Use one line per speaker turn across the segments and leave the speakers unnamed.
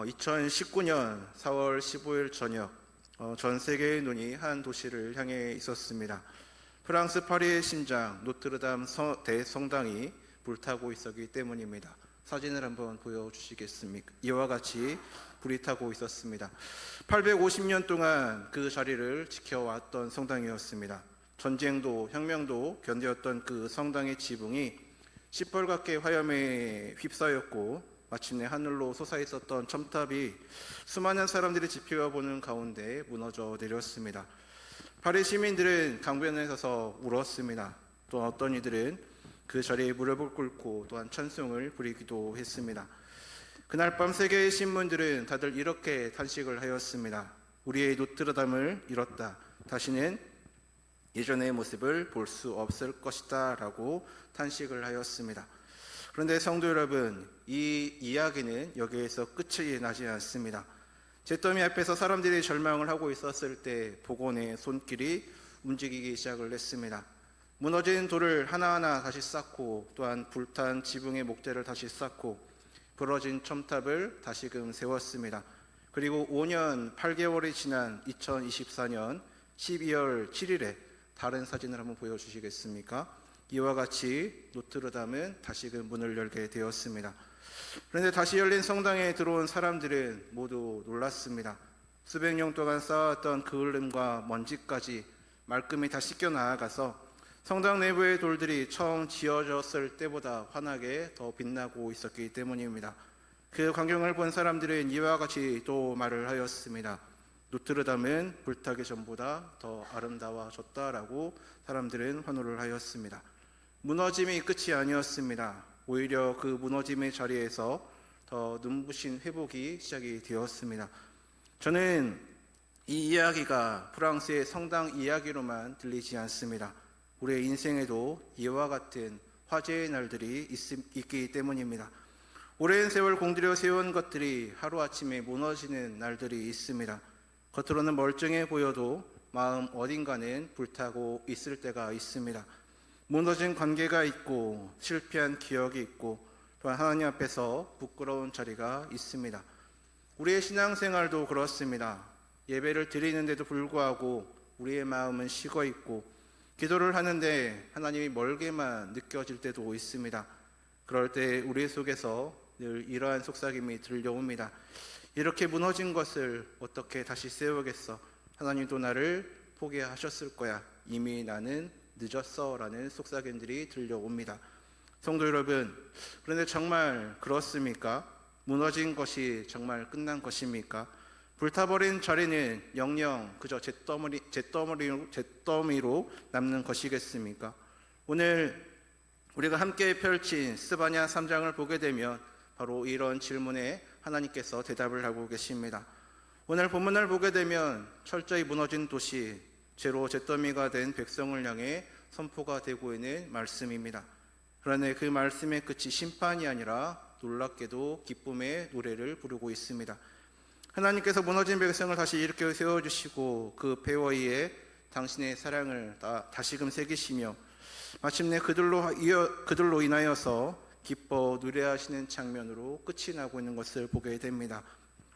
2019년 4월 15일 저녁 전 세계의 눈이 한 도시를 향해 있었습니다. 프랑스 파리의 심장 노트르담 대성당이 불타고 있었기 때문입니다. 사진을 한번 보여주시겠습니까? 이와 같이 불이 타고 있었습니다. 850년 동안 그 자리를 지켜왔던 성당이었습니다. 전쟁도 혁명도 견뎌왔던 그 성당의 지붕이 시뻘겋게 화염에 휩싸였고 마침내 하늘로 솟아있었던 첨탑이 수많은 사람들이 지켜보는 가운데 무너져 내렸습니다. 파리 시민들은 강변에 서서 울었습니다. 또 어떤 이들은 그 자리에 무릎을 꿇고 또한 찬송을 부리기도 했습니다. 그날 밤 세계의 신문들은 다들 이렇게 탄식을 하였습니다. 우리의 노트르담을 잃었다. 다시는 예전의 모습을 볼 수 없을 것이다 라고 탄식을 하였습니다. 그런데 성도 여러분, 이 이야기는 여기에서 끝이 나지 않습니다. 잿더미 앞에서 사람들이 절망을 하고 있었을 때 복원의 손길이 움직이기 시작을 했습니다. 무너진 돌을 하나하나 다시 쌓고 또한 불탄 지붕의 목재를 다시 쌓고 부러진 첨탑을 다시금 세웠습니다. 그리고 5년 8개월이 지난 2024년 12월 7일에 다른 사진을 한번 보여주시겠습니까? 이와 같이 노트르담은 다시금 문을 열게 되었습니다. 그런데 다시 열린 성당에 들어온 사람들은 모두 놀랐습니다. 수백 년 동안 쌓아왔던 그을름과 먼지까지 말끔히 다 씻겨 나아가서 성당 내부의 돌들이 처음 지어졌을 때보다 환하게 더 빛나고 있었기 때문입니다. 그 광경을 본 사람들은 이와 같이 또 말을 하였습니다. 노트르담은 불타기 전보다 더 아름다워졌다라고 사람들은 환호를 하였습니다. 무너짐이 끝이 아니었습니다. 오히려 그 무너짐의 자리에서 더 눈부신 회복이 시작이 되었습니다. 저는 이 이야기가 프랑스의 성당 이야기로만 들리지 않습니다. 우리의 인생에도 이와 같은 화제의 날들이 있기 때문입니다. 오랜 세월 공들여 세운 것들이 하루아침에 무너지는 날들이 있습니다. 겉으로는 멀쩡해 보여도 마음 어딘가는 불타고 있을 때가 있습니다. 무너진 관계가 있고 실패한 기억이 있고 또한 하나님 앞에서 부끄러운 자리가 있습니다. 우리의 신앙생활도 그렇습니다. 예배를 드리는데도 불구하고 우리의 마음은 식어 있고 기도를 하는데 하나님이 멀게만 느껴질 때도 있습니다. 그럴 때 우리 속에서 늘 이러한 속삭임이 들려옵니다. 이렇게 무너진 것을 어떻게 다시 세우겠어? 하나님도 나를 포기하셨을 거야. 이미 나는 늦었어 라는 속삭임들이 들려옵니다. 성도 여러분, 그런데 정말 그렇습니까? 무너진 것이 정말 끝난 것입니까? 불타버린 자리는 영영 그저 잿더미로 남는 것이겠습니까? 오늘 우리가 함께 펼친 스바냐 3장을 보게 되면 바로 이런 질문에 하나님께서 대답을 하고 계십니다. 오늘 본문을 보게 되면 철저히 무너진 도시, 죄로 잿더미가 된 백성을 향해 선포가 되고 있는 말씀입니다. 그런데 그 말씀의 끝이 심판이 아니라 놀랍게도 기쁨의 노래를 부르고 있습니다. 하나님께서 무너진 백성을 다시 일으켜 세워주시고 그 폐허 위에 당신의 사랑을 다시금 새기시며 마침내 그들로 인하여서 기뻐 노래하시는 장면으로 끝이 나고 있는 것을 보게 됩니다.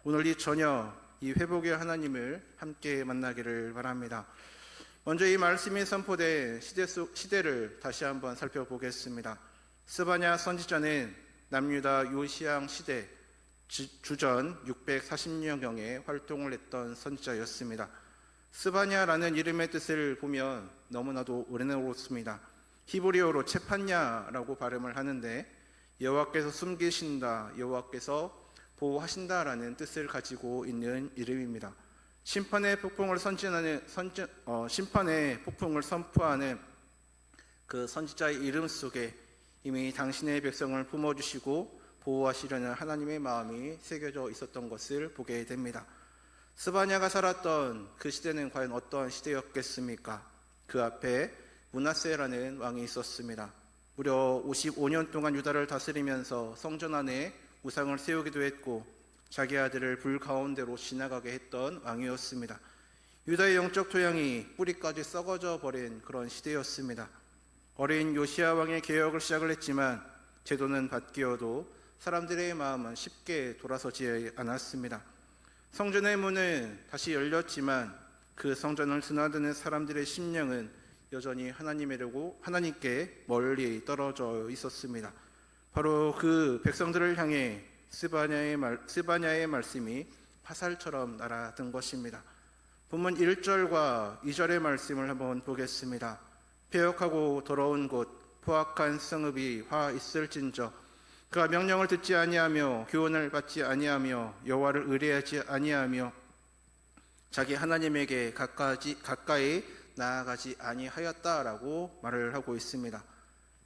오늘 이 저녁 이 회복의 하나님을 함께 만나기를 바랍니다. 먼저 이 말씀이 선포된 시대를 다시 한번 살펴보겠습니다. 스바냐 선지자는 남유다 요시양 시대 주전 640년경에 활동을 했던 선지자였습니다. 스바냐라는 이름의 뜻을 보면 너무나도 어린애롭습니다. 히브리어로 체판냐라고 발음을 하는데 여호와께서 숨기신다, 여호와께서 보호하신다라는 뜻을 가지고 있는 이름입니다. 심판의 폭풍을 선포하는 그 선지자의 이름 속에 이미 당신의 백성을 품어주시고 보호하시려는 하나님의 마음이 새겨져 있었던 것을 보게 됩니다. 스바냐가 살았던 그 시대는 과연 어떤 시대였겠습니까? 그 앞에 므낫세라는 왕이 있었습니다. 무려 55년 동안 유다를 다스리면서 성전 안에 우상을 세우기도 했고 자기 아들을 불 가운데로 지나가게 했던 왕이었습니다. 유다의 영적 토양이 뿌리까지 썩어져 버린 그런 시대였습니다. 어린 요시야 왕의 개혁을 시작을 했지만 제도는 바뀌어도 사람들의 마음은 쉽게 돌아서지 않았습니다. 성전의 문은 다시 열렸지만 그 성전을 드나드는 사람들의 심령은 여전히 하나님께 멀리 떨어져 있었습니다. 바로 그 백성들을 향해 스바냐의 말씀이 화살처럼 날아든 것입니다. 본문 1절과 2절의 말씀을 한번 보겠습니다. 패역하고 더러운 곳 포악한 성읍이 화 있을진저 그가 명령을 듣지 아니하며 교훈을 받지 아니하며 여호와를 의뢰하지 아니하며 자기 하나님에게 가까이 나아가지 아니하였다라고 말을 하고 있습니다.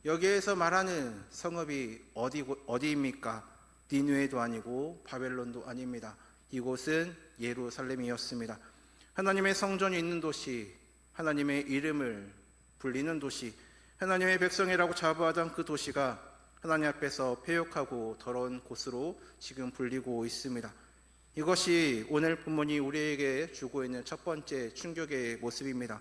여기에서 말하는 성읍이 어디입니까? 니느웨도 아니고 바벨론도 아닙니다. 이곳은 예루살렘이었습니다. 하나님의 성전이 있는 도시, 하나님의 이름을 불리는 도시, 하나님의 백성이라고 자부하던 그 도시가 하나님 앞에서 패역하고 더러운 곳으로 지금 불리고 있습니다. 이것이 오늘 본문이 우리에게 주고 있는 첫 번째 충격의 모습입니다.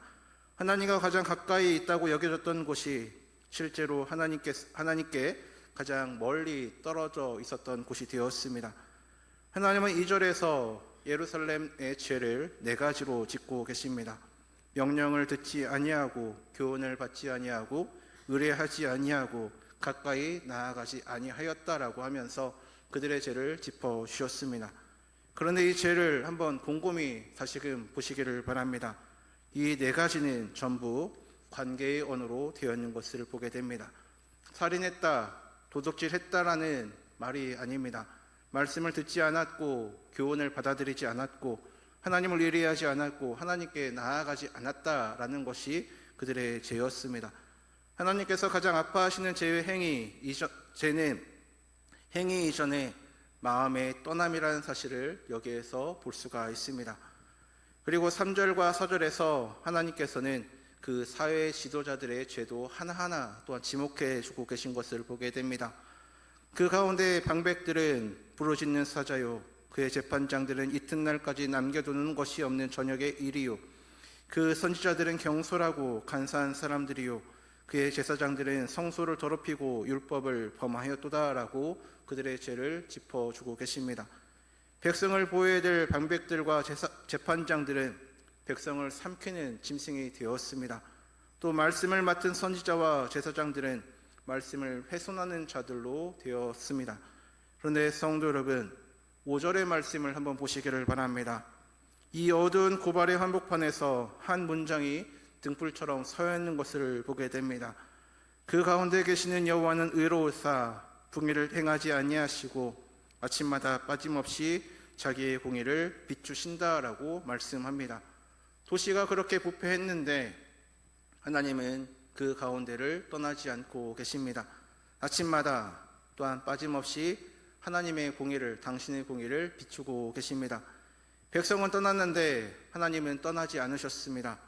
하나님과 가장 가까이 있다고 여겨졌던 곳이 실제로 하나님께 가장 멀리 떨어져 있었던 곳이 되었습니다. 하나님은 2절에서 예루살렘의 죄를 4가지로 짚고 계십니다. 명령을 듣지 아니하고 교훈을 받지 아니하고 의뢰하지 아니하고 가까이 나아가지 아니하였다라고 하면서 그들의 죄를 짚어 주셨습니다. 그런데 이 죄를 한번 곰곰이 다시금 보시기를 바랍니다. 이 4가지는 전부 관계의 언어로 되어 있는 것을 보게 됩니다. 살인했다, 도둑질했다라는 말이 아닙니다. 말씀을 듣지 않았고 교훈을 받아들이지 않았고 하나님을 의뢰하지 않았고 하나님께 나아가지 않았다라는 것이 그들의 죄였습니다. 하나님께서 가장 아파하시는 죄의 죄는 행위 이전에 마음의 떠남이라는 사실을 여기에서 볼 수가 있습니다. 그리고 3절과 4절에서 하나님께서는 그 사회 지도자들의 죄도 하나하나 또한 지목해 주고 계신 것을 보게 됩니다. 그 가운데 방백들은 부르짖는 사자요, 그의 재판장들은 이튿날까지 남겨두는 것이 없는 저녁의 일이요, 그 선지자들은 경솔하고 간사한 사람들이요, 그의 제사장들은 성소를 더럽히고 율법을 범하였도다라고 그들의 죄를 짚어주고 계십니다. 백성을 보호해야 될 방백들과 재판장들은 백성을 삼키는 짐승이 되었습니다. 또 말씀을 맡은 선지자와 제사장들은 말씀을 훼손하는 자들로 되었습니다. 그런데 성도 여러분, 5절의 말씀을 한번 보시기를 바랍니다. 이 어두운 고발의 한복판에서 한 문장이 등불처럼 서 있는 것을 보게 됩니다. 그 가운데 계시는 여호와는 의로우사 궁의를 행하지 아니하시고 아침마다 빠짐없이 자기의 공의를 비추신다라고 말씀합니다. 도시가 그렇게 부패했는데 하나님은 그 가운데를 떠나지 않고 계십니다. 아침마다 또한 빠짐없이 하나님의 공의를, 당신의 공의를 비추고 계십니다. 백성은 떠났는데 하나님은 떠나지 않으셨습니다.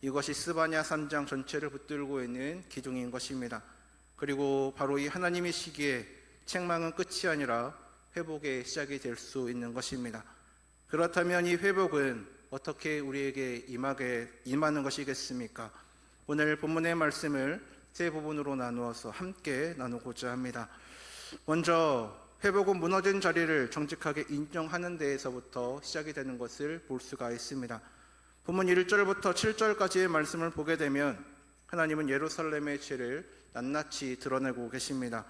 이것이 스바냐 3장 전체를 붙들고 있는 기둥인 것입니다. 그리고 바로 이 하나님의 시기에 책망은 끝이 아니라 회복의 시작이 될 수 있는 것입니다. 그렇다면 이 회복은 어떻게 우리에게 임하는 것이겠습니까? 오늘 본문의 말씀을 세 부분으로 나누어서 함께 나누고자 합니다. 먼저 회복은 무너진 자리를 정직하게 인정하는 데에서부터 시작이 되는 것을 볼 수가 있습니다. 본문 1절부터 7절까지의 말씀을 보게 되면 하나님은 예루살렘의 죄를 낱낱이 드러내고 계십니다.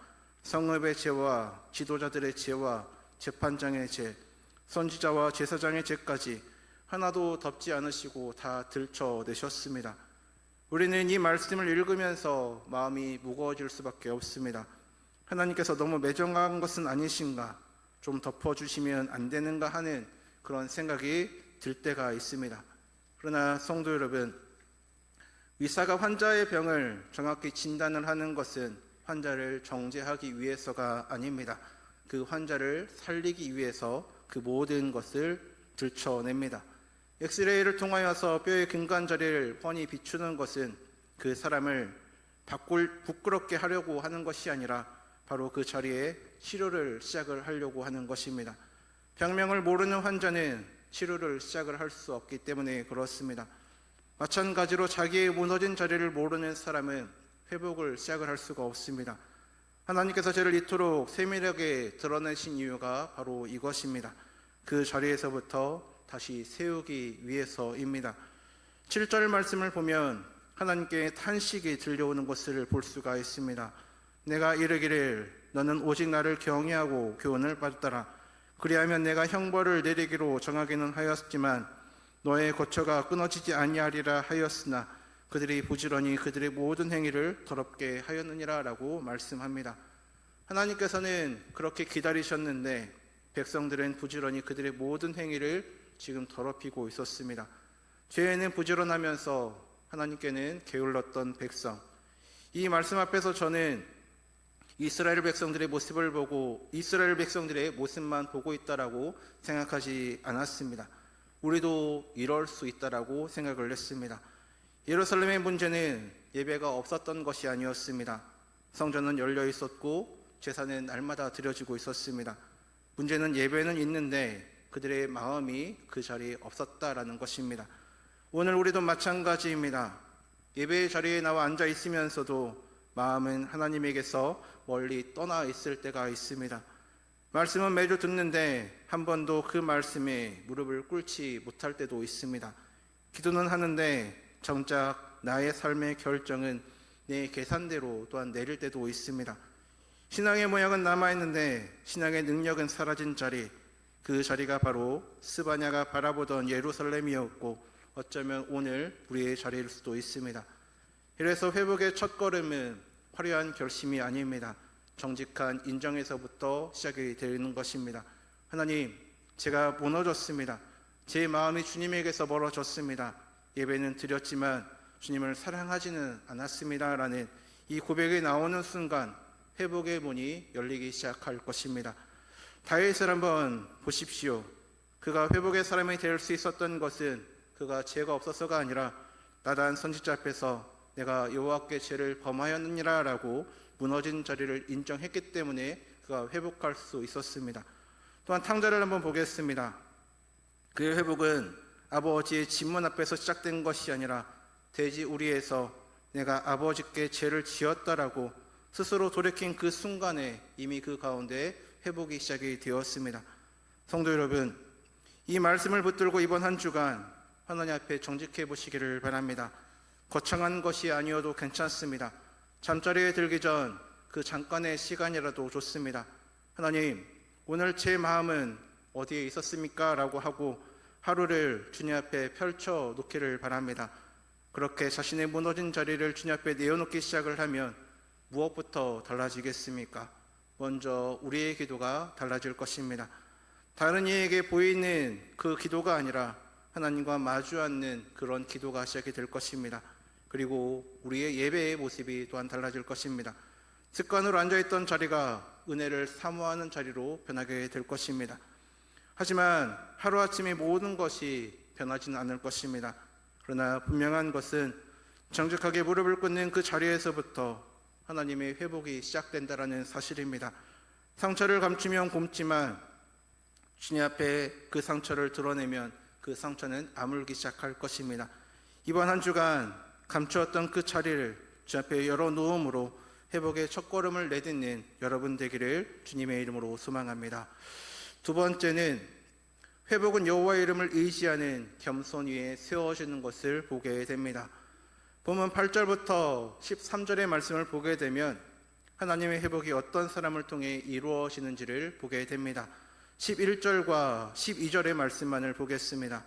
성읍의 죄와 지도자들의 죄와 재판장의 죄, 선지자와 제사장의 죄까지 하나도 덮지 않으시고 다 들춰내셨습니다. 우리는 이 말씀을 읽으면서 마음이 무거워질 수밖에 없습니다. 하나님께서 너무 매정한 것은 아니신가? 좀 덮어주시면 안 되는가 하는 그런 생각이 들 때가 있습니다. 그러나 성도 여러분, 의사가 환자의 병을 정확히 진단을 하는 것은 환자를 정죄하기 위해서가 아닙니다. 그 환자를 살리기 위해서 그 모든 것을 들춰냅니다. 엑스레이를 통하여서 뼈의 근간자리를 훤히 비추는 것은 그 사람을 부끄럽게 하려고 하는 것이 아니라 바로 그 자리에 치료를 시작을 하려고 하는 것입니다. 병명을 모르는 환자는 치료를 시작을 할 수 없기 때문에 그렇습니다. 마찬가지로 자기의 무너진 자리를 모르는 사람은 회복을 시작을 할 수가 없습니다. 하나님께서 저를 이토록 세밀하게 드러내신 이유가 바로 이것입니다. 그 자리에서부터 다시 세우기 위해서입니다. 7절 말씀을 보면 하나님께 탄식이 들려오는 것을 볼 수가 있습니다. 내가 이르기를 너는 오직 나를 경외하고 교훈을 받았더라. 그리하면 내가 형벌을 내리기로 정하기는 하였지만 너의 거처가 끊어지지 아니하리라 하였으나 그들이 부지런히 그들의 모든 행위를 더럽게 하였느니라 라고 말씀합니다. 하나님께서는 그렇게 기다리셨는데 백성들은 부지런히 그들의 모든 행위를 지금 더럽히고 있었습니다. 죄에는 부지런하면서 하나님께는 게을렀던 백성. 이 말씀 앞에서 저는 이스라엘 백성들의 모습을 보고 이스라엘 백성들의 모습만 보고 있다라고 생각하지 않았습니다. 우리도 이럴 수 있다라고 생각을 했습니다. 예루살렘의 문제는 예배가 없었던 것이 아니었습니다. 성전은 열려 있었고 제사는 날마다 드려지고 있었습니다. 문제는 예배는 있는데 그들의 마음이 그 자리에 없었다라는 것입니다. 오늘 우리도 마찬가지입니다. 예배의 자리에 나와 앉아 있으면서도 마음은 하나님에게서 멀리 떠나 있을 때가 있습니다. 말씀은 매주 듣는데 한 번도 그 말씀에 무릎을 꿇지 못할 때도 있습니다. 기도는 하는데 정작 나의 삶의 결정은 내 계산대로 또한 내릴 때도 있습니다. 신앙의 모양은 남아있는데 신앙의 능력은 사라진 자리, 그 자리가 바로 스바냐가 바라보던 예루살렘이었고 어쩌면 오늘 우리의 자리일 수도 있습니다. 이래서 회복의 첫걸음은 화려한 결심이 아닙니다. 정직한 인정에서부터 시작이 되는 것입니다. 하나님, 제가 무너졌습니다. 제 마음이 주님에게서 멀어졌습니다. 예배는 드렸지만 주님을 사랑하지는 않았습니다 라는 이 고백이 나오는 순간 회복의 문이 열리기 시작할 것입니다. 다윗을 한번 보십시오. 그가 회복의 사람이 될 수 있었던 것은 그가 죄가 없어서가 아니라 나단 선지자 앞에서 내가 여호와께 죄를 범하였느니라 라고 무너진 자리를 인정했기 때문에 그가 회복할 수 있었습니다. 또한 탕자를 한번 보겠습니다. 그의 회복은 아버지의 진문 앞에서 시작된 것이 아니라 돼지 우리에서 내가 아버지께 죄를 지었다라고 스스로 돌이킨 그 순간에 이미 그 가운데 회복이 시작이 되었습니다. 성도 여러분, 이 말씀을 붙들고 이번 한 주간 하나님 앞에 정직해 보시기를 바랍니다. 거창한 것이 아니어도 괜찮습니다. 잠자리에 들기 전 그 잠깐의 시간이라도 좋습니다. 하나님, 오늘 제 마음은 어디에 있었습니까? 라고 하고 하루를 주님 앞에 펼쳐 놓기를 바랍니다. 그렇게 자신의 무너진 자리를 주님 앞에 내어놓기 시작을 하면 무엇부터 달라지겠습니까? 먼저 우리의 기도가 달라질 것입니다. 다른 이에게 보이는 그 기도가 아니라 하나님과 마주 앉는 그런 기도가 시작이 될 것입니다. 그리고 우리의 예배의 모습이 또한 달라질 것입니다. 습관으로 앉아있던 자리가 은혜를 사모하는 자리로 변하게 될 것입니다. 하지만 하루아침에 모든 것이 변하지는 않을 것입니다. 그러나 분명한 것은 정직하게 무릎을 꿇는 그 자리에서부터 하나님의 회복이 시작된다라는 사실입니다. 상처를 감추면 굼지만 주님 앞에 그 상처를 드러내면 그 상처는 아물기 시작할 것입니다. 이번 한 주간 감추었던 그 자리를 주님 앞에 열어놓음으로 회복의 첫걸음을 내딛는 여러분 되기를 주님의 이름으로 소망합니다. 두 번째는 회복은 여호와의 이름을 의지하는 겸손 위에 세워지는 것을 보게 됩니다. 본문 8절부터 13절의 말씀을 보게 되면 하나님의 회복이 어떤 사람을 통해 이루어지는지를 보게 됩니다. 11절과 12절의 말씀만을 보겠습니다.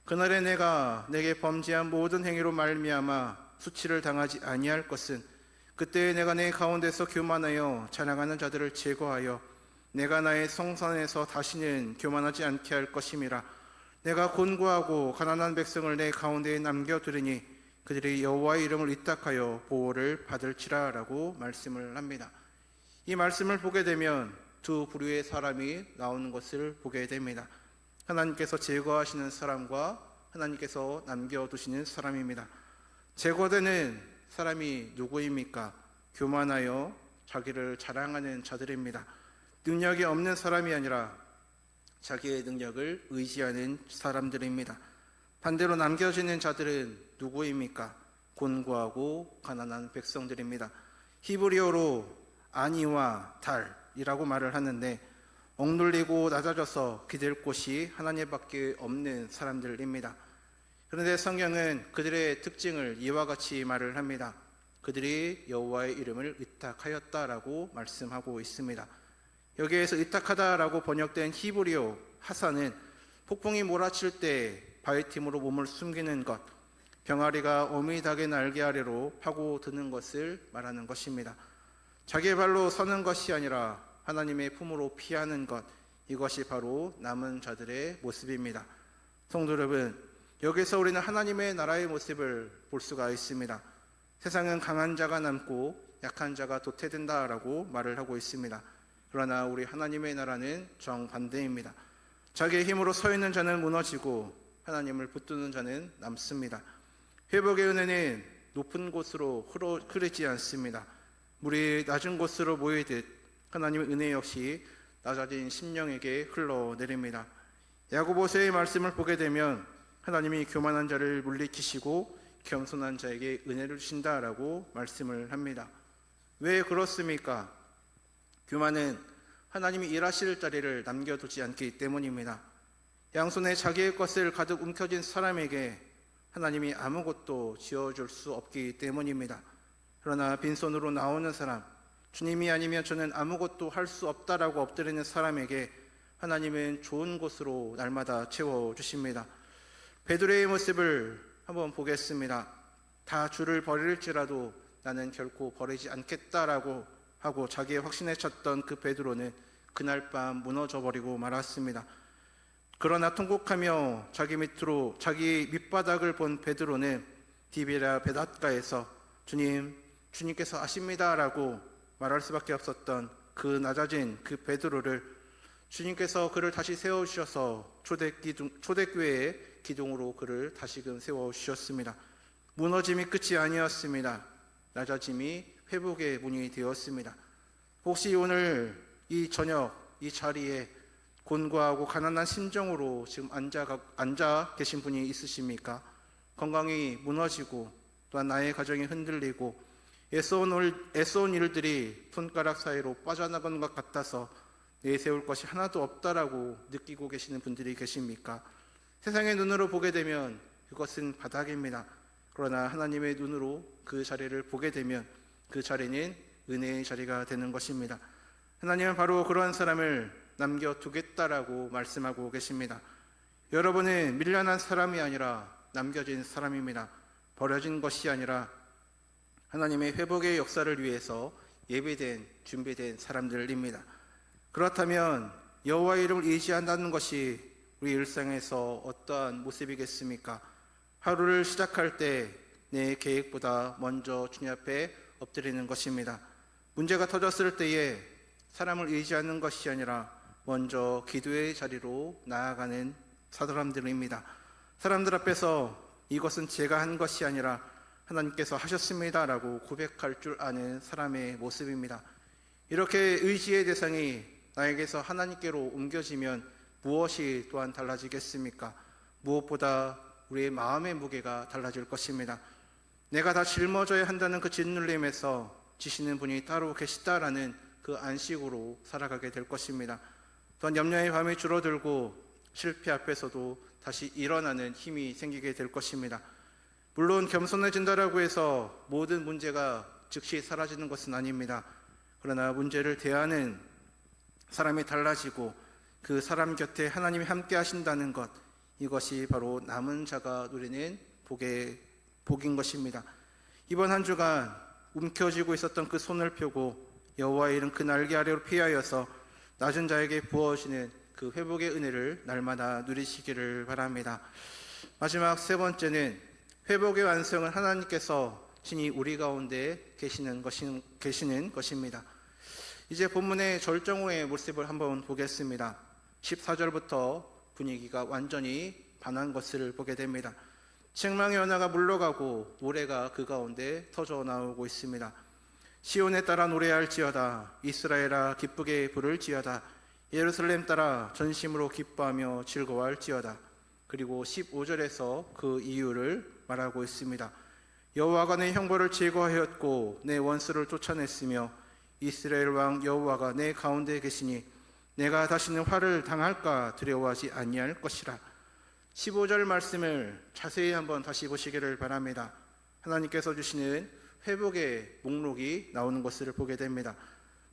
그날에 내가 내게 범죄한 모든 행위로 말미암아 수치를 당하지 아니할 것은 그때에 내가 내 가운데서 교만하여 자랑하는 자들을 제거하여 내가 나의 성산에서 다시는 교만하지 않게 할 것임이라. 내가 곤고하고 가난한 백성을 내 가운데에 남겨두리니 그들이 여호와의 이름을 위탁하여 보호를 받을지라 라고 말씀을 합니다. 이 말씀을 보게 되면 두 부류의 사람이 나오는 것을 보게 됩니다. 하나님께서 제거하시는 사람과 하나님께서 남겨두시는 사람입니다. 제거되는 사람이 누구입니까? 교만하여 자기를 자랑하는 자들입니다. 능력이 없는 사람이 아니라 자기의 능력을 의지하는 사람들입니다. 반대로 남겨지는 자들은 누구입니까? 곤고하고 가난한 백성들입니다. 히브리어로 아니와 달이라고 말을 하는데 억눌리고 낮아져서 기댈 곳이 하나님밖에 없는 사람들입니다. 그런데 성경은 그들의 특징을 이와 같이 말을 합니다. 그들이 여호와의 이름을 의탁하였다라고 말씀하고 있습니다. 여기에서 의탁하다라고 번역된 히브리어 하사는 폭풍이 몰아칠 때 바위틈으로 몸을 숨기는 것, 병아리가 어미닭의 날개 아래로 파고드는 것을 말하는 것입니다. 자기의 발로 서는 것이 아니라 하나님의 품으로 피하는 것, 이것이 바로 남은 자들의 모습입니다. 성도 여러분, 여기서 우리는 하나님의 나라의 모습을 볼 수가 있습니다. 세상은 강한 자가 남고 약한 자가 도태된다라고 말을 하고 있습니다. 그러나 우리 하나님의 나라는 정반대입니다. 자기의 힘으로 서 있는 자는 무너지고 하나님을 붙드는 자는 남습니다. 회복의 은혜는 높은 곳으로 흐르지 않습니다. 물이 낮은 곳으로 모이듯 하나님의 은혜 역시 낮아진 심령에게 흘러내립니다. 야고보서의 말씀을 보게 되면 하나님이 교만한 자를 물리치시고 겸손한 자에게 은혜를 주신다라고 말씀을 합니다. 왜 그렇습니까? 교만은 하나님이 일하실 자리를 남겨두지 않기 때문입니다. 양손에 자기의 것을 가득 움켜쥔 사람에게 하나님이 아무것도 지어줄 수 없기 때문입니다. 그러나 빈손으로 나오는 사람, 주님이 아니면 저는 아무것도 할 수 없다라고 엎드리는 사람에게 하나님은 좋은 곳으로 날마다 채워주십니다. 베드로의 모습을 한번 보겠습니다. 다 주를 버릴지라도 나는 결코 버리지 않겠다라고 하고 자기의 확신에 찼던 그 베드로는 그날 밤 무너져버리고 말았습니다. 그러나 통곡하며 자기 밑바닥을 본 베드로는 디베랴 베닷가에서 주님께서 아십니다라고 말할 수밖에 없었던 그 낮아진 그 베드로를 주님께서 그를 다시 세워주셔서 초대교회의 기둥으로 그를 다시금 세워주셨습니다. 무너짐이 끝이 아니었습니다. 낮아짐이 회복의 문이 되었습니다. 혹시 오늘 이 저녁 이 자리에 곤고하고 가난한 심정으로 지금 앉아 계신 분이 있으십니까? 건강이 무너지고 또한 나의 가정이 흔들리고 애써온 일들이 손가락 사이로 빠져나가는 것 같아서 내세울 것이 하나도 없다라고 느끼고 계시는 분들이 계십니까? 세상의 눈으로 보게 되면 그것은 바닥입니다. 그러나 하나님의 눈으로 그 자리를 보게 되면 그 자리는 은혜의 자리가 되는 것입니다. 하나님은 바로 그러한 사람을 남겨두겠다라고 말씀하고 계십니다. 여러분은 밀려난 사람이 아니라 남겨진 사람입니다. 버려진 것이 아니라 하나님의 회복의 역사를 위해서 예배된 준비된 사람들입니다. 그렇다면 여호와의 이름을 의지한다는 것이 우리 일상에서 어떠한 모습이겠습니까? 하루를 시작할 때 내 계획보다 먼저 주님 앞에 엎드리는 것입니다. 문제가 터졌을 때에 사람을 의지하는 것이 아니라 먼저 기도의 자리로 나아가는 사람들입니다. 사람들 앞에서 이것은 제가 한 것이 아니라 하나님께서 하셨습니다라고 고백할 줄 아는 사람의 모습입니다. 이렇게 의지의 대상이 나에게서 하나님께로 옮겨지면 무엇이 또한 달라지겠습니까? 무엇보다 우리의 마음의 무게가 달라질 것입니다. 내가 다 짊어져야 한다는 그 짓눌림에서 지시는 분이 따로 계시다라는 그 안식으로 살아가게 될 것입니다. 또한 염려의 밤이 줄어들고 실패 앞에서도 다시 일어나는 힘이 생기게 될 것입니다. 물론 겸손해진다라고 해서 모든 문제가 즉시 사라지는 것은 아닙니다. 그러나 문제를 대하는 사람이 달라지고 그 사람 곁에 하나님이 함께 하신다는 것, 이것이 바로 남은 자가 누리는 복인 것입니다. 이번 한 주간 움켜쥐고 있었던 그 손을 펴고 여호와의 이름 그 날개 아래로 피하여서 낮은 자에게 부어지는 그 회복의 은혜를 날마다 누리시기를 바랍니다. 마지막 세 번째는 회복의 완성은 하나님께서 친히 우리 가운데 계시는 것입니다. 이제 본문의 절정후의 모습을 한번 보겠습니다. 14절부터 분위기가 완전히 반한 것을 보게 됩니다. 책망의 연화가 물러가고 노래가 그 가운데 터져 나오고 있습니다. 시온에 따라 노래할지어다. 이스라엘아 기쁘게 부를지어다. 예루살렘 따라 전심으로 기뻐하며 즐거워할지어다. 그리고 15절에서 그 이유를 말하고 있습니다. 여호와가 내 형벌을 제거하였고 내 원수를 쫓아냈으며 이스라엘 왕 여호와가 내 가운데 계시니 내가 다시는 화를 당할까 두려워하지 아니할 것이라. 15절 말씀을 자세히 한번 다시 보시기를 바랍니다. 하나님께서 주시는 회복의 목록이 나오는 것을 보게 됩니다.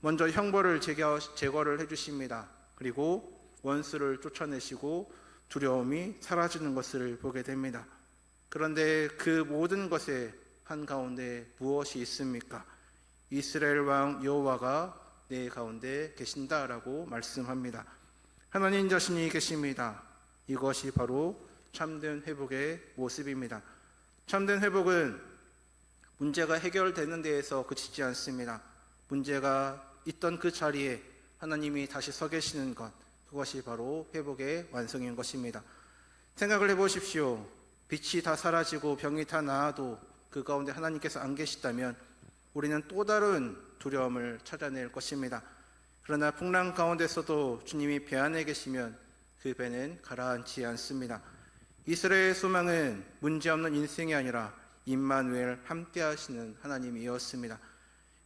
먼저 형벌을 제거를 해주십니다. 그리고 원수를 쫓아내시고 두려움이 사라지는 것을 보게 됩니다. 그런데 그 모든 것의 한가운데 무엇이 있습니까? 이스라엘 왕 여호와가 내 가운데 계신다라고 말씀합니다. 하나님 자신이 계십니다. 이것이 바로 참된 회복의 모습입니다. 참된 회복은 문제가 해결되는 데에서 그치지 않습니다. 문제가 있던 그 자리에 하나님이 다시 서 계시는 것, 그것이 바로 회복의 완성인 것입니다. 생각을 해보십시오. 빛이 다 사라지고 병이 다 나아도 그 가운데 하나님께서 안 계시다면 우리는 또 다른 두려움을 찾아낼 것입니다. 그러나 풍랑 가운데서도 주님이 배 안에 계시면 그 배는 가라앉지 않습니다. 이스라엘의 소망은 문제없는 인생이 아니라 임마누엘 함께 하시는 하나님이었습니다.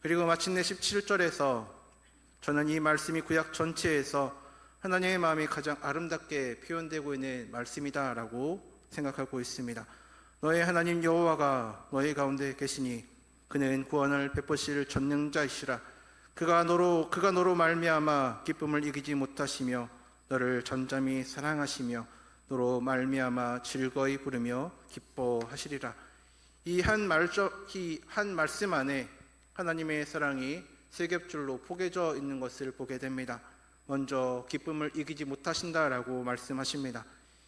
그리고 마침내 17절에서 저는 이 말씀이 구약 전체에서 하나님의 마음이 가장 아름답게 표현되고 있는 말씀이다라고 생각하고 있습니다. 너의 하나님 여호와가 너의 가운데 계시니 그는 구원을 베푸실 전능자이시라. 그가 너로 말미암아 기쁨을 이기지 못하시며 너를 잠잠히 사랑하시며 너로 말미암아 즐거이 부르며 기뻐하시리라. 이 한 말씀 안에 하나님의 사랑이 세 겹줄로 포개져 있는 것을 보게 됩니다. 먼저 기쁨을 이기지 못하신다라고 말씀하십니다.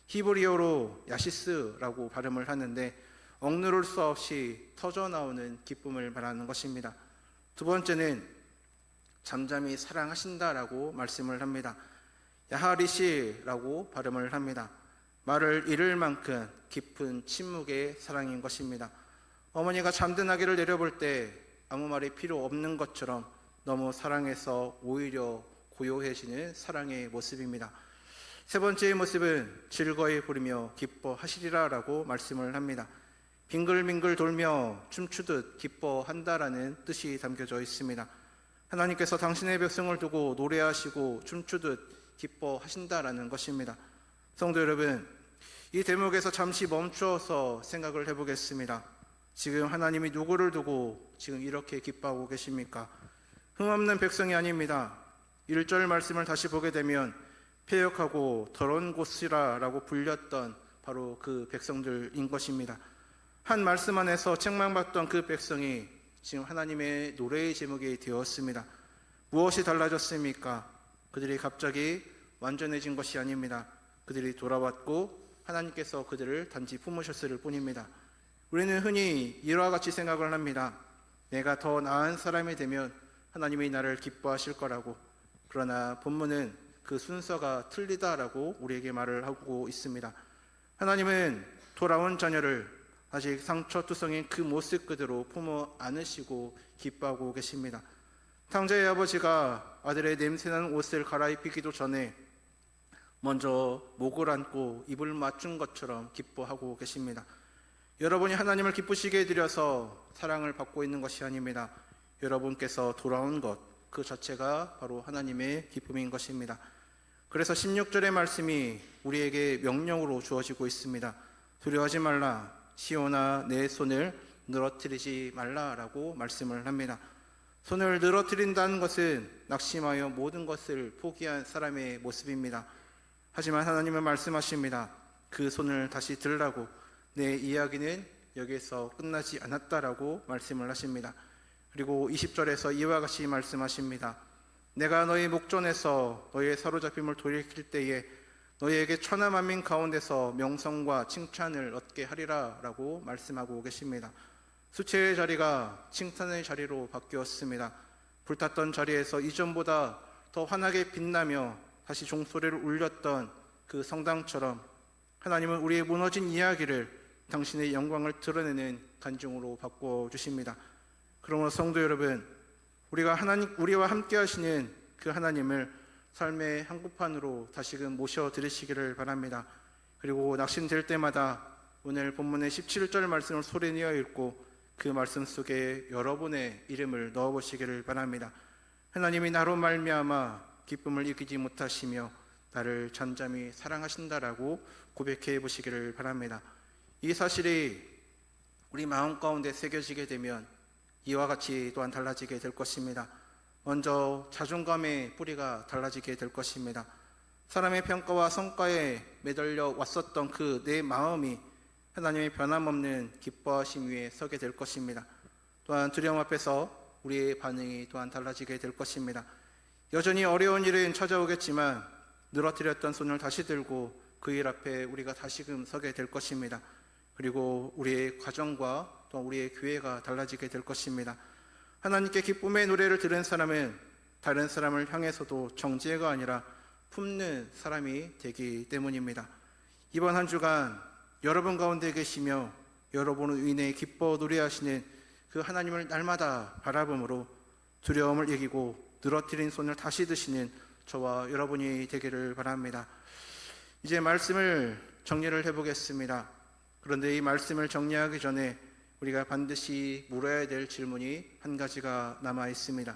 히브리어로 야시스라고 발음을 하는데 억누를 수 없이 터져나오는 기쁨을 말하는 것입니다. 두 번째는 잠잠히 사랑하신다라고 말씀을 합니다. 야하리시라고 발음을 합니다. 말을 잃을 만큼 깊은 침묵의 사랑인 것입니다. 어머니가 잠든 아기를 내려볼 때 아무 말이 필요 없는 것처럼 너무 사랑해서 오히려 고요해지는 사랑의 모습입니다. 세 번째의 모습은 즐거이 부르며 기뻐하시리라 라고 말씀을 합니다. 빙글빙글 돌며 춤추듯 기뻐한다라는 뜻이 담겨져 있습니다. 하나님께서 당신의 백성을 두고 노래하시고 춤추듯 기뻐하신다라는 것입니다. 성도 여러분, 이 대목에서 잠시 멈추어서 생각을 해보겠습니다. 지금 하나님이 누구를 두고 지금 이렇게 기뻐하고 계십니까? 흠없는 백성이 아닙니다. 1절 말씀을 다시 보게 되면 패역하고 더러운 곳이라 라고 불렸던 바로 그 백성들인 것입니다. 한 말씀 안에서 책망받던 그 백성이 지금 하나님의 노래의 제목이 되었습니다. 무엇이 달라졌습니까? 그들이 갑자기 완전해진 것이 아닙니다. 그들이 돌아왔고 하나님께서 그들을 단지 품으셨을 뿐입니다. 우리는 흔히 이와 같이 생각을 합니다. 내가 더 나은 사람이 되면 하나님이 나를 기뻐하실 거라고. 그러나 본문은 그 순서가 틀리다라고 우리에게 말을 하고 있습니다. 하나님은 돌아온 자녀를 아직 상처투성인 그 모습 그대로 품어 안으시고 기뻐하고 계십니다. 탕자의 아버지가 아들의 냄새나는 옷을 갈아입히기도 전에 먼저 목을 안고 입을 맞춘 것처럼 기뻐하고 계십니다. 여러분이 하나님을 기쁘시게 해드려서 사랑을 받고 있는 것이 아닙니다. 여러분께서 돌아온 것 그 자체가 바로 하나님의 기쁨인 것입니다. 그래서 16절의 말씀이 우리에게 명령으로 주어지고 있습니다. 두려워하지 말라, 시온아 내 손을 늘어뜨리지 말라라고 말씀을 합니다. 손을 늘어뜨린다는 것은 낙심하여 모든 것을 포기한 사람의 모습입니다. 하지만 하나님은 말씀하십니다. 그 손을 다시 들라고. 내 이야기는 여기에서 끝나지 않았다라고 말씀을 하십니다. 그리고 20절에서 이와 같이 말씀하십니다. 내가 너희 목전에서 너희의 사로잡힘을 돌이킬 때에 너희에게 천하 만민 가운데서 명성과 칭찬을 얻게 하리라 라고 말씀하고 계십니다. 수치의 자리가 칭찬의 자리로 바뀌었습니다. 불탔던 자리에서 이전보다 더 환하게 빛나며 다시 종소리를 울렸던 그 성당처럼 하나님은 우리의 무너진 이야기를 당신의 영광을 드러내는 간증으로 바꿔주십니다. 그러므로 성도 여러분, 우리와 함께 하시는 그 하나님을 삶의 한복판으로 다시금 모셔드리시기를 바랍니다. 그리고 낙심될 때마다 오늘 본문의 17절 말씀을 소리내어 읽고 그 말씀 속에 여러분의 이름을 넣어보시기를 바랍니다. 하나님이 나로 말미암아 기쁨을 이기지 못하시며 나를 잠잠히 사랑하신다라고 고백해 보시기를 바랍니다. 이 사실이 우리 마음 가운데 새겨지게 되면 이와 같이 또한 달라지게 될 것입니다. 먼저 자존감의 뿌리가 달라지게 될 것입니다. 사람의 평가와 성과에 매달려 왔었던 그 내 마음이 하나님의 변함없는 기뻐하심 위에 서게 될 것입니다. 또한 두려움 앞에서 우리의 반응이 또한 달라지게 될 것입니다. 여전히 어려운 일은 찾아오겠지만 늘어뜨렸던 손을 다시 들고 그 일 앞에 우리가 다시금 서게 될 것입니다. 그리고 우리의 가정과 또 우리의 교회가 달라지게 될 것입니다. 하나님께 기쁨의 노래를 들은 사람은 다른 사람을 향해서도 정죄가 아니라 품는 사람이 되기 때문입니다. 이번 한 주간 여러분 가운데 계시며 여러분을 인해 기뻐 노래하시는 그 하나님을 날마다 바라봄으로 두려움을 이기고 늘어뜨린 손을 다시 드시는 저와 여러분이 되기를 바랍니다. 이제 말씀을 정리를 해보겠습니다. 그런데 이 말씀을 정리하기 전에 우리가 반드시 물어야 될 질문이 한 가지가 남아 있습니다.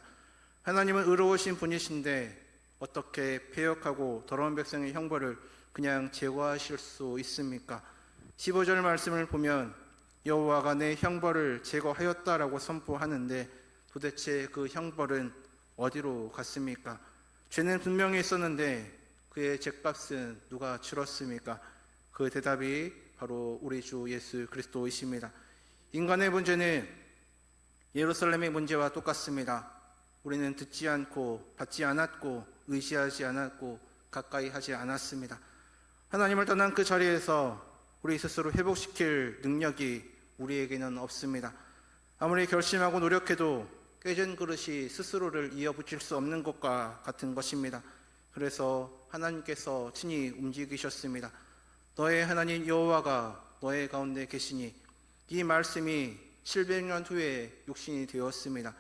하나님은 의로우신 분이신데 어떻게 패역하고 더러운 백성의 형벌을 그냥 제거하실 수 있습니까? 15절 말씀을 보면 여호와가 내 형벌을 제거하였다라고 선포하는데 도대체 그 형벌은 어디로 갔습니까? 죄는 분명히 있었는데 그의 죄값은 누가 치렀습니까? 그 대답이 바로 우리 주 예수 그리스도이십니다. 인간의 문제는 예루살렘의 문제와 똑같습니다. 우리는 듣지 않고 받지 않았고 의지하지 않았고 가까이 하지 않았습니다. 하나님을 떠난 그 자리에서 우리 스스로 회복시킬 능력이 우리에게는 없습니다. 아무리 결심하고 노력해도 깨진 그릇이 스스로를 이어붙일 수 없는 것과 같은 것입니다. 그래서 하나님께서 친히 움직이셨습니다. 너의 하나님 여호와가 너의 가운데 계시니 이 말씀이 700년 후에 육신이 되었습니다.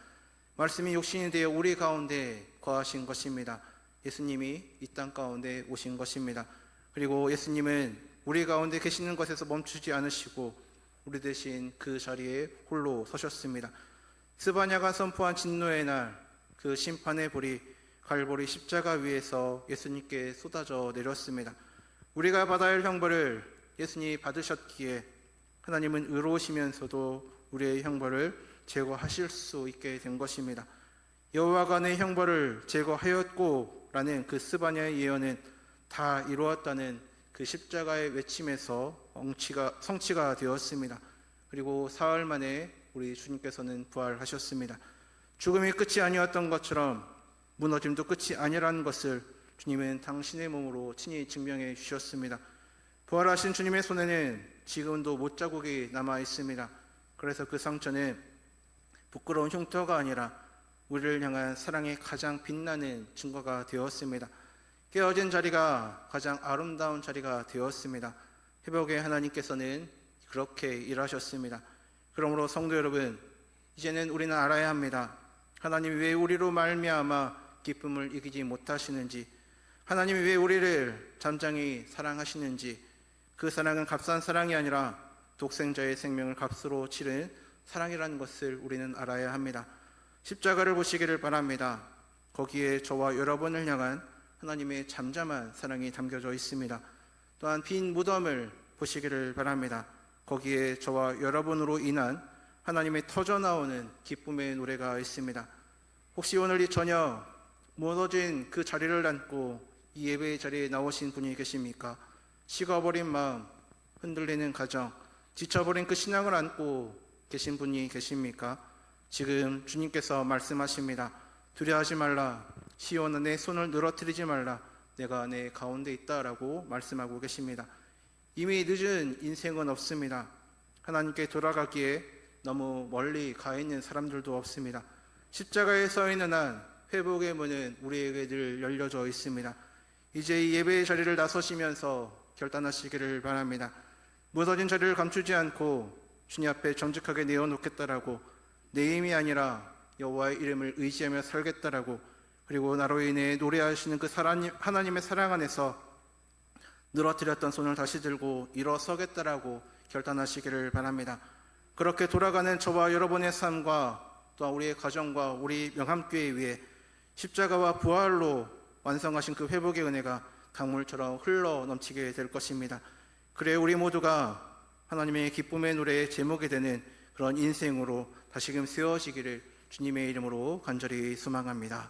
말씀이 육신이 되어 우리 가운데 거하신 것입니다. 예수님이 이 땅 가운데 오신 것입니다. 그리고 예수님은 우리 가운데 계시는 것에서 멈추지 않으시고 우리 대신 그 자리에 홀로 서셨습니다. 스바냐가 선포한 진노의 날 그 심판의 불이 갈보리 십자가 위에서 예수님께 쏟아져 내렸습니다. 우리가 받아야 할 형벌을 예수님이 받으셨기에 하나님은 의로우시면서도 우리의 형벌을 제거하실 수 있게 된 것입니다. 여호와가 내 형벌을 제거하였고 라는 그 스바냐의 예언은 다 이루었다는 그 십자가의 외침에서 성취가 되었습니다. 그리고 사흘 만에 우리 주님께서는 부활하셨습니다. 죽음이 끝이 아니었던 것처럼 무너짐도 끝이 아니라는 것을 주님은 당신의 몸으로 친히 증명해 주셨습니다. 부활하신 주님의 손에는 지금도 못자국이 남아 있습니다. 그래서 그 상처는 부끄러운 흉터가 아니라 우리를 향한 사랑의 가장 빛나는 증거가 되었습니다. 깨어진 자리가 가장 아름다운 자리가 되었습니다. 회복의 하나님께서는 그렇게 일하셨습니다. 그러므로 성도 여러분, 이제는 우리는 알아야 합니다. 하나님이 왜 우리로 말미암아 기쁨을 이기지 못하시는지, 하나님이 왜 우리를 잠잠히 사랑하시는지, 그 사랑은 값싼 사랑이 아니라 독생자의 생명을 값으로 치른 사랑이라는 것을 우리는 알아야 합니다. 십자가를 보시기를 바랍니다. 거기에 저와 여러분을 향한 하나님의 잠잠한 사랑이 담겨져 있습니다. 또한 빈 무덤을 보시기를 바랍니다. 거기에 저와 여러분으로 인한 하나님의 터져나오는 기쁨의 노래가 있습니다. 혹시 오늘 이 저녁 무너진 그 자리를 안고 이 예배의 자리에 나오신 분이 계십니까? 식어버린 마음, 흔들리는 가정, 지쳐버린 그 신앙을 안고 계신 분이 계십니까? 지금 주님께서 말씀하십니다. 두려워하지 말라. 시온아 내 손을 늘어뜨리지 말라. 내가 내 가운데 있다라고 말씀하고 계십니다. 이미 늦은 인생은 없습니다. 하나님께 돌아가기에 너무 멀리 가 있는 사람들도 없습니다. 십자가에 서 있는 한 회복의 문은 우리에게 늘 열려져 있습니다. 이제 이 예배의 자리를 나서시면서 결단하시기를 바랍니다. 무너진 자리를 감추지 않고 주님 앞에 정직하게 내어놓겠다라고, 내 힘이 아니라 여호와의 이름을 의지하며 살겠다라고, 그리고 나로 인해 노래하시는 그 하나님의 사랑 안에서 늘어뜨렸던 손을 다시 들고 일어서겠다라고 결단하시기를 바랍니다. 그렇게 돌아가는 저와 여러분의 삶과 또 우리의 가정과 우리 명함교회 위에 십자가와 부활로 완성하신 그 회복의 은혜가 강물처럼 흘러 넘치게 될 것입니다. 그래 우리 모두가 하나님의 기쁨의 노래의 제목이 되는 그런 인생으로 다시금 세워지기를 주님의 이름으로 간절히 소망합니다.